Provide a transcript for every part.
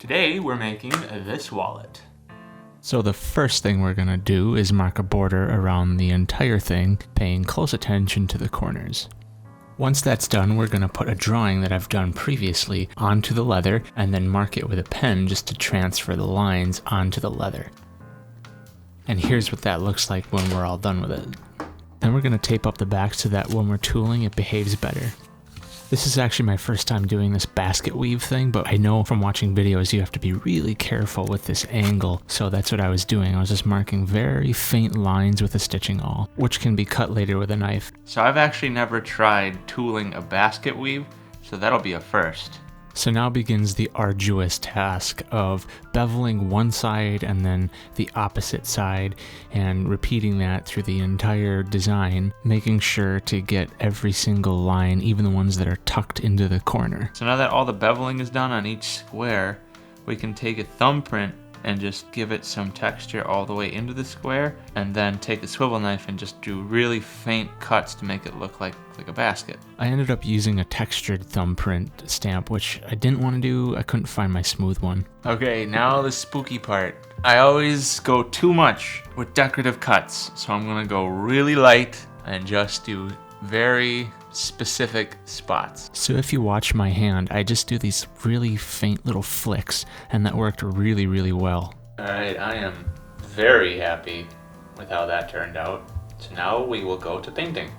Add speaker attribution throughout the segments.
Speaker 1: Today we're making this wallet.
Speaker 2: So the first thing we're going to do is mark a border around the entire thing, paying close attention to the corners. Once that's done, we're going to put a drawing that I've done previously onto the leather and then mark it with a pen just to transfer the lines onto the leather. And here's what that looks like when we're all done with it. Then we're going to tape up the back so that when we're tooling it behaves better. This is actually my first time doing this basket weave thing, but I know from watching videos you have to be really careful with this angle, so that's what I was doing. I was just marking very faint lines with a stitching awl, which can be cut later with a knife.
Speaker 1: So I've actually never tried tooling a basket weave, so that'll be a first.
Speaker 2: So now begins the arduous task of beveling one side and then the opposite side and repeating that through the entire design, making sure to get every single line, even the ones that are tucked into the corner.
Speaker 1: So now that all the beveling is done on each square, we can take a thumbprint and just give it some texture all the way into the square, and then take a swivel knife and just do really faint cuts to make it look like a basket.
Speaker 2: I ended up using a textured thumbprint stamp, which I didn't want to do. I couldn't find my smooth one.
Speaker 1: Okay, now the spooky part. I always go too much with decorative cuts, so I'm gonna go really light and just do very specific spots.
Speaker 2: So if you watch my hand, I just do these really faint little flicks, and that worked really, really well.
Speaker 1: Alright, I am very happy with how that turned out. So now we will go to painting.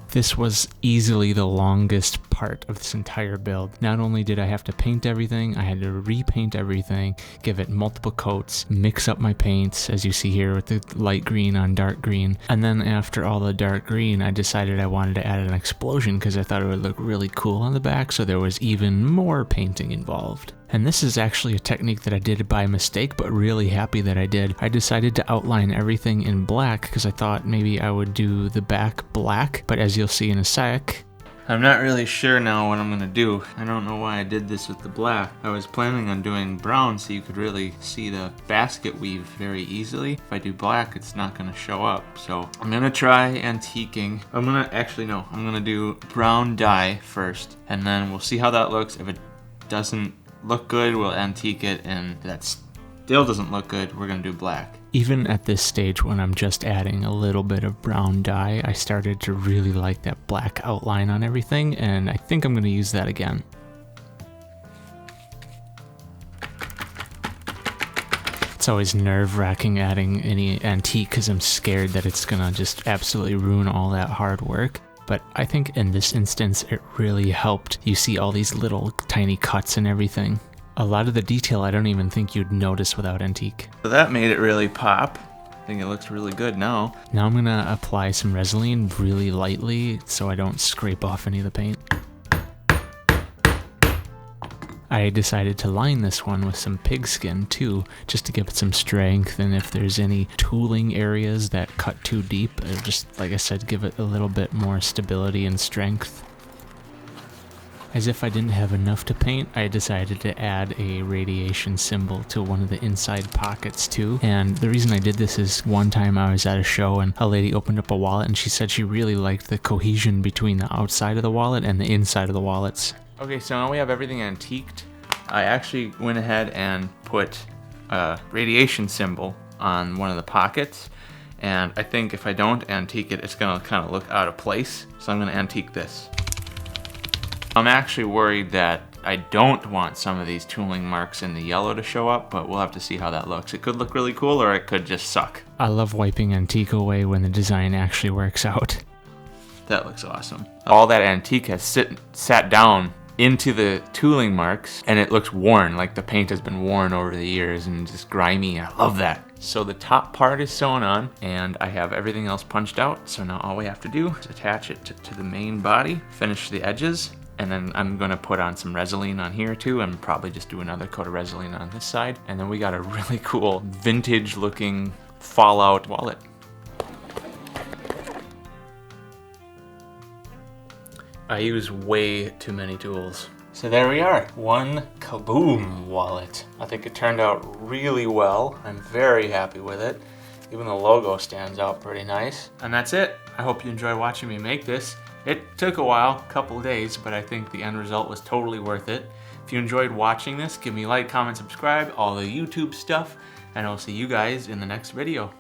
Speaker 2: This was easily the longest part of this entire build. Not only did I have to paint everything, I had to repaint everything, give it multiple coats, mix up my paints, as you see here with the light green on dark green. And then after all the dark green, I decided I wanted to add an explosion because I thought it would look really cool on the back, so there was even more painting involved. And this is actually a technique that I did by mistake, but really happy that I did. I decided to outline everything in black because I thought maybe I would do the back black, but as you'll see in a sec,
Speaker 1: I'm not really sure now what I'm gonna do. I don't know why I did this with the black. I was planning on doing brown so you could really see the basket weave very easily. If I do black, it's not gonna show up. So I'm gonna try antiquing. I'm gonna do brown dye first, and then we'll see how that looks. If it doesn't look good, we'll antique it, and if that still doesn't look good, we're gonna do black.
Speaker 2: Even at this stage when I'm just adding a little bit of brown dye, I started to really like that black outline on everything, and I think I'm gonna use that again. It's always nerve-wracking adding any antique because I'm scared that it's gonna just absolutely ruin all that hard work. But I think in this instance, it really helped. You see all these little tiny cuts and everything. A lot of the detail I don't even think you'd notice without antique.
Speaker 1: So that made it really pop. I think it looks really good now.
Speaker 2: Now I'm gonna apply some Resin really lightly so I don't scrape off any of the paint. I decided to line this one with some pigskin too, just to give it some strength, and if there's any tooling areas that cut too deep, it'll just, like I said, give it a little bit more stability and strength. As if I didn't have enough to paint, I decided to add a radiation symbol to one of the inside pockets too. And the reason I did this is one time I was at a show and a lady opened up a wallet and she said she really liked the cohesion between the outside of the wallet and the inside of the wallets.
Speaker 1: Okay, so now we have everything antiqued. I actually went ahead and put a radiation symbol on one of the pockets, and I think if I don't antique it, it's gonna kind of look out of place, so I'm gonna antique this. I'm actually worried that I don't want some of these tooling marks in the yellow to show up, but we'll have to see how that looks. It could look really cool, or it could just suck.
Speaker 2: I love wiping antique away when the design actually works out.
Speaker 1: That looks awesome. All that antique has sat down into the tooling marks, and it looks worn, like the paint has been worn over the years and just grimy. I love that. So the top part is sewn on, and I have everything else punched out, so now all we have to do is attach it to the main body, finish the edges, and then I'm gonna put on some Resin on here too, and probably just do another coat of Resin on this side, and then we got a really cool vintage looking Fallout wallet. I use way too many tools. So there we are, one kaboom wallet. I think it turned out really well. I'm very happy with it. Even the logo stands out pretty nice. And that's it. I hope you enjoy watching me make this. It took a while, a couple of days, but I think the end result was totally worth it. If you enjoyed watching this, give me a like, comment, subscribe, all the YouTube stuff, and I'll see you guys in the next video.